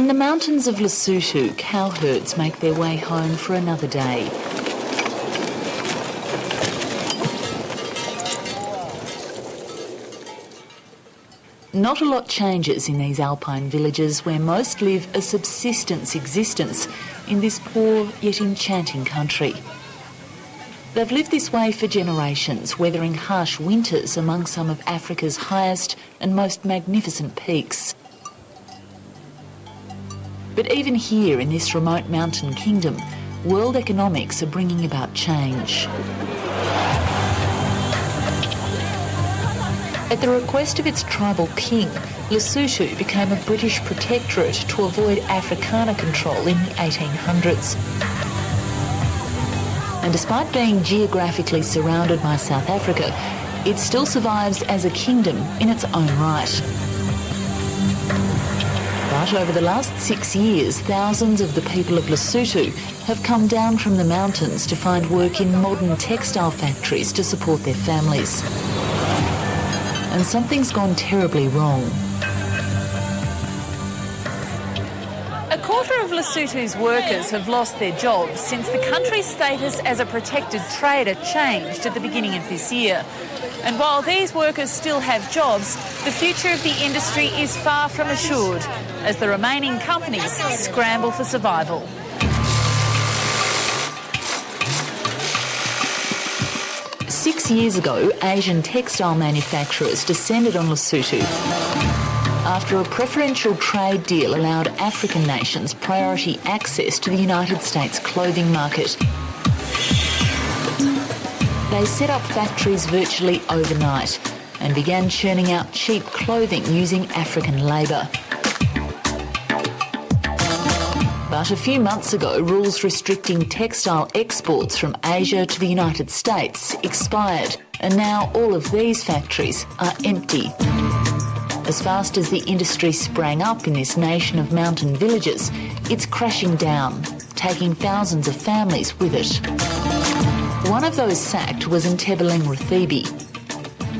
In the mountains of Lesotho, cow herds make their way home for another day. Not a lot changes in these alpine villages where most live a subsistence existence in this poor yet enchanting country. They've lived this way for generations, weathering harsh winters among some of Africa's highest and most magnificent peaks. But even here in this remote mountain kingdom, world economics are bringing about change. At the request of its tribal king, Lesotho became a British protectorate to avoid Afrikaner control in the 1800s. And despite being geographically surrounded by South Africa, it still survives as a kingdom in its own right. But over the last 6 years, thousands of the people of Lesotho have come down from the mountains to find work in modern textile factories to support their families. And something's gone terribly wrong. A quarter of Lesotho's workers have lost their jobs since the country's status as a protected trader changed at the beginning of this year. And while these workers still have jobs, the future of the industry is far from assured as the remaining companies scramble for survival. Six years ago, Asian textile manufacturers descended on Lesotho after a preferential trade deal allowed African nations priority access to the United States clothing market. They set up factories virtually overnight and began churning out cheap clothing using African labour. But a few months ago, rules restricting textile exports from Asia to the United States expired, and now all of these factories are empty. As fast as the industry sprang up in this nation of mountain villages, it's crashing down, taking thousands of families with it. One of those sacked was Ntebeleng Rathibi.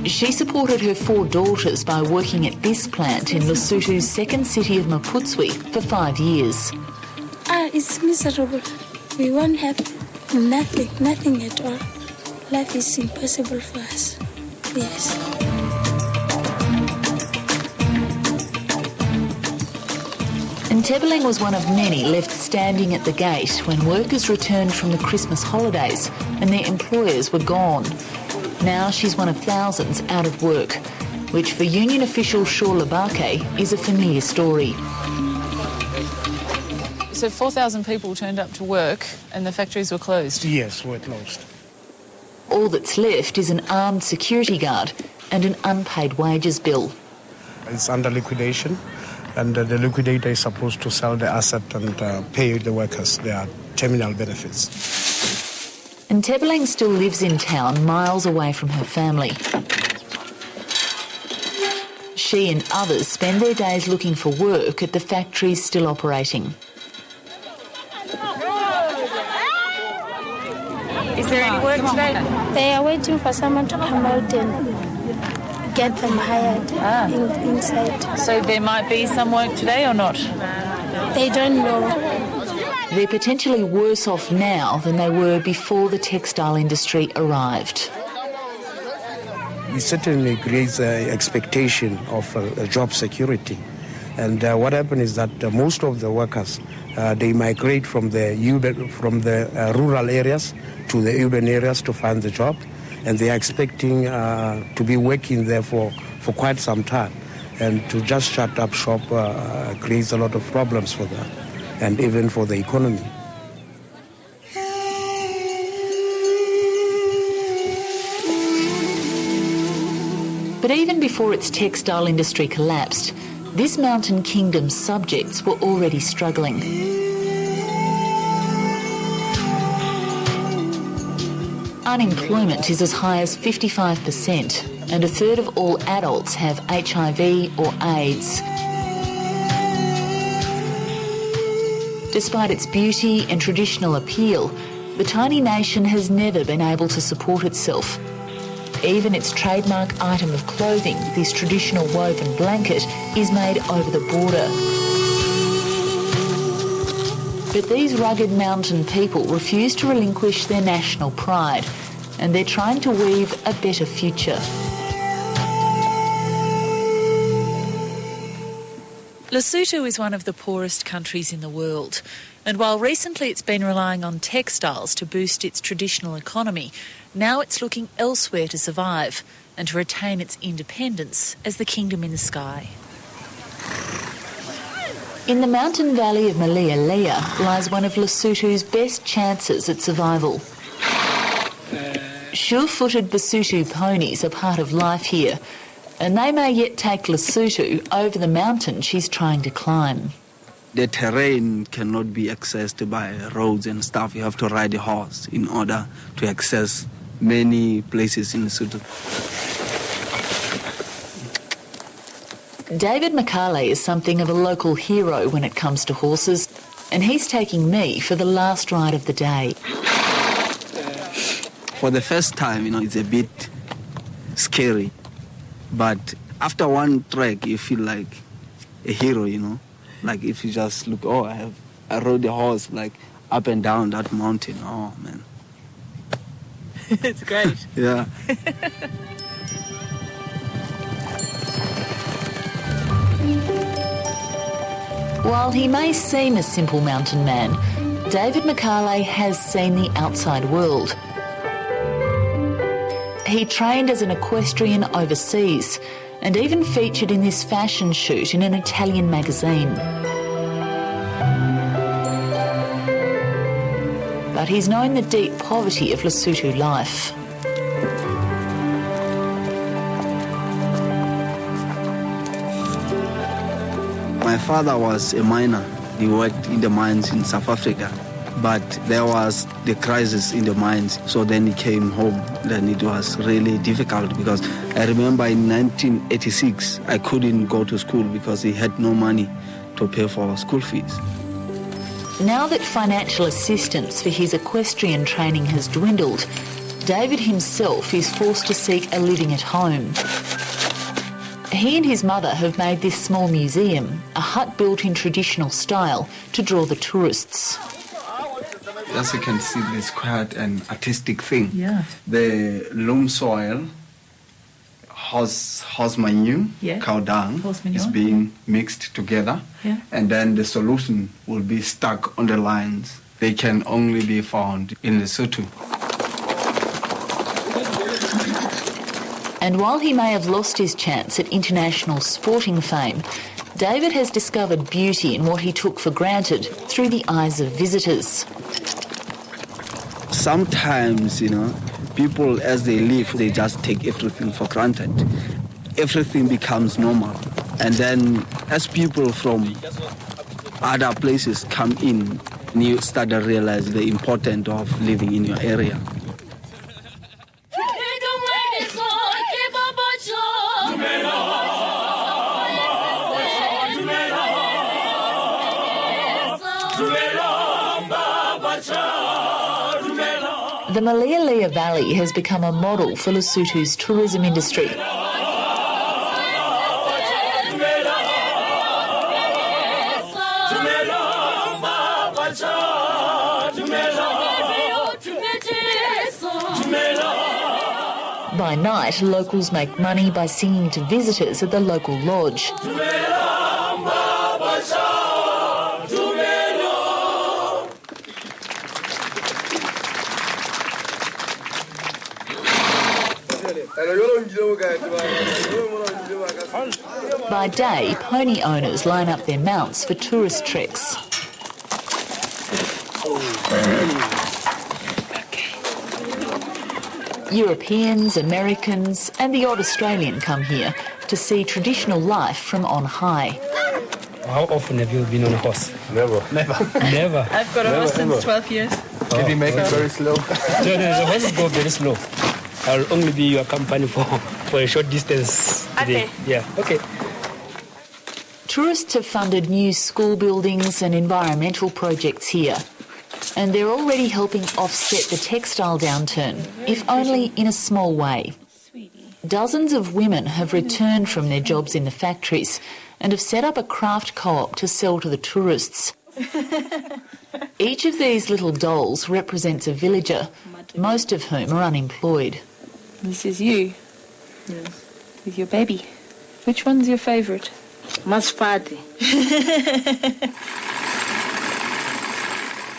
She supported her 4 daughters by working at this plant in Lesotho's second city of Maputswe for 5 years. It's miserable. We won't have nothing at all. Life is impossible for us. Yes. Ntebeleng was one of many left standing at the gate when workers returned from the Christmas holidays and their employers were gone. Now she's one of thousands out of work, which for union official Shaw Labake is a familiar story. So 4,000 people turned up to work and the factories were closed? Yes, we're closed. All that's left is an armed security guard and an unpaid wages bill. It's under liquidation, and the liquidator is supposed to sell the asset and pay the workers their terminal benefits. Ntebeleng still lives in town, miles away from her family. She and others spend their days looking for work at the factories still operating. Is there any work today? They are waiting for someone to come out and get them hired inside. So there might be some work today or not? They don't know. They're potentially worse off now than they were before the textile industry arrived. It certainly creates an expectation of job security. And what happened is that most of the workers, they migrate from the rural areas to the urban areas to find the job, and they are expecting to be working there for quite some time. And to just shut up shop creates a lot of problems for them, and even for the economy. But even before its textile industry collapsed, this mountain kingdom's subjects were already struggling. Unemployment is as high as 55%, and a third of all adults have HIV or AIDS. Despite its beauty and traditional appeal, the tiny nation has never been able to support itself. Even its trademark item of clothing, this traditional woven blanket, is made over the border. But these rugged mountain people refuse to relinquish their national pride, and they're trying to weave a better future. Lesotho is one of the poorest countries in the world, and while recently it's been relying on textiles to boost its traditional economy, now it's looking elsewhere to survive and to retain its independence as the kingdom in the sky. In the mountain valley of Lifeline lies one of Lesotho's best chances at survival. Sure-footed Basotho ponies are part of life here, and they may yet take Lesotho over the mountain she's trying to climb. The terrain cannot be accessed by roads and stuff. You have to ride a horse in order to access many places in Lesotho. David Makale is something of a local hero when it comes to horses, and he's taking me for the last ride of the day. For the first time, it's a bit scary. But after one trek, you feel like a hero, Like if you just look, I rode a horse like up and down that mountain. Oh, man. It's great. Yeah. While he may seem a simple mountain man, David Makale has seen the outside world. He trained as an equestrian overseas and even featured in this fashion shoot in an Italian magazine. But he's known the deep poverty of Lesotho life. My father was a miner. He worked in the mines in South Africa. But there was the crisis in the mines, so then he came home. Then it was really difficult because I remember in 1986 I couldn't go to school because he had no money to pay for school fees. Now that financial assistance for his equestrian training has dwindled, David himself is forced to seek a living at home. He and his mother have made this small museum, a hut built in traditional style, to draw the tourists. As you can see, it's quite an artistic thing. Yeah. The loam soil, horse manure, cow dung, is being mixed together. Yeah. And then the solution will be stuck on the lines. They can only be found in Lesotho. And while he may have lost his chance at international sporting fame, David has discovered beauty in what he took for granted through the eyes of visitors. Sometimes, people as they live, they just take everything for granted. Everything becomes normal. And then as people from other places come in, you start to realize the importance of living in your area. The Lifeline Valley has become a model for Lesotho's tourism industry. By night, locals make money by singing to visitors at the local lodge. By day, pony owners line up their mounts for tourist treks. Europeans, Americans and the odd Australian come here to see traditional life from on high. How often have you been on a horse? Never. Never? I've got a horse since 12 years. Can you make it very slow? No, the horses go very slow. I'll only be your company for a short distance today. Okay. Yeah, okay. Tourists have funded new school buildings and environmental projects here, and they're already helping offset the textile downturn, if only in a small way. Dozens of women have returned from their jobs in the factories and have set up a craft co-op to sell to the tourists. Each of these little dolls represents a villager, most of whom are unemployed. This is you. Yes. With your baby. Which one's your favourite? Masfati.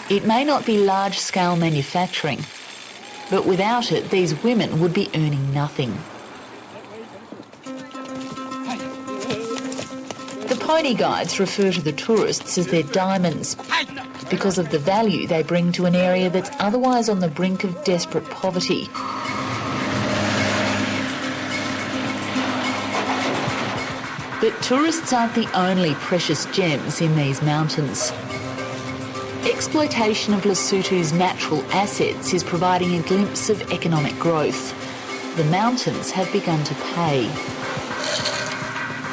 It may not be large-scale manufacturing, but without it, these women would be earning nothing. The pony guides refer to the tourists as their diamonds because of the value they bring to an area that's otherwise on the brink of desperate poverty. But tourists aren't the only precious gems in these mountains. Exploitation of Lesotho's natural assets is providing a glimpse of economic growth. The mountains have begun to pay.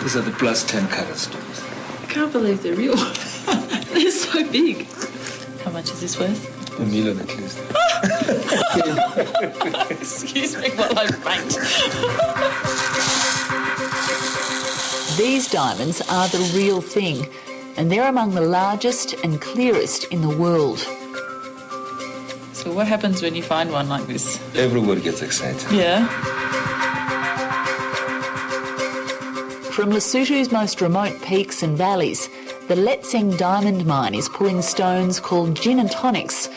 These are the plus 10 carat stones. I can't believe they're real. They're so big. How much is this worth? $1 million at least. Excuse me while I faint. These diamonds are the real thing, and they're among the largest and clearest in the world. So what happens when you find one like this? Everybody gets excited. Yeah. From Lesotho's most remote peaks and valleys, the Letseng diamond mine is pulling stones called gin and tonics,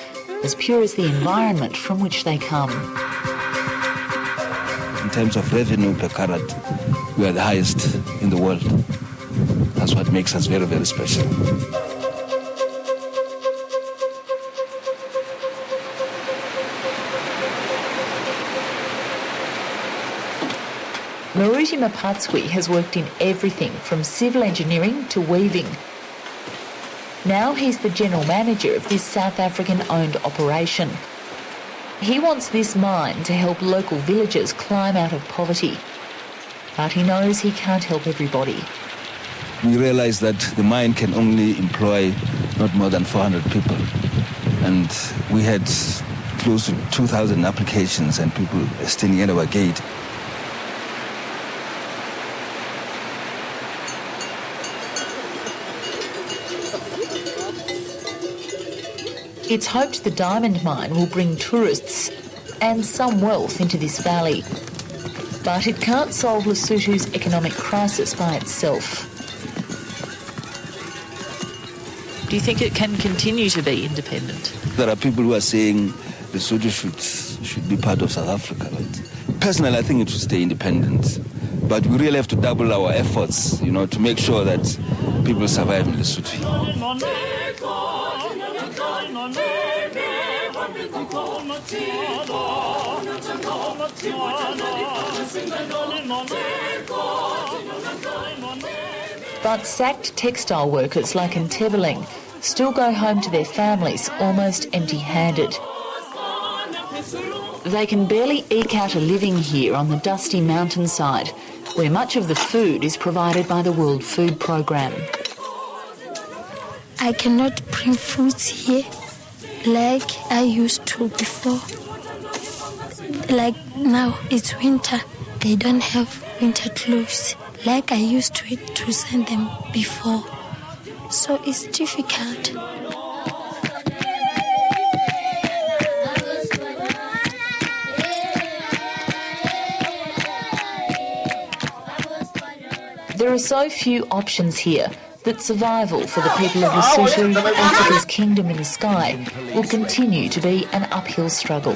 as pure as the environment from which they come. In terms of revenue per carat, we are the highest in the world. That's what makes us very, very special. Maruti Mapatswi has worked in everything from civil engineering to weaving. Now he's the general manager of this South African-owned operation. He wants this mine to help local villagers climb out of poverty. But he knows he can't help everybody. We realized that the mine can only employ not more than 400 people. And we had close to 2,000 applications and people standing at our gate. It's hoped the diamond mine will bring tourists and some wealth into this valley. But it can't solve Lesotho's economic crisis by itself. Do you think it can continue to be independent? There are people who are saying Lesotho should be part of South Africa. But personally, I think it should stay independent. But we really have to double our efforts, to make sure that people survive in Lesotho. But sacked textile workers like Ntebeleng still go home to their families almost empty-handed. They can barely eke out a living here on the dusty mountainside, where much of the food is provided by the World Food Programme. I cannot bring fruits here like I used to before. Like now, it's winter. They don't have winter clothes like I used to send them before. So it's difficult. There are so few options here that survival for the people of Lesotho, Africa's kingdom in the sky, will continue to be an uphill struggle.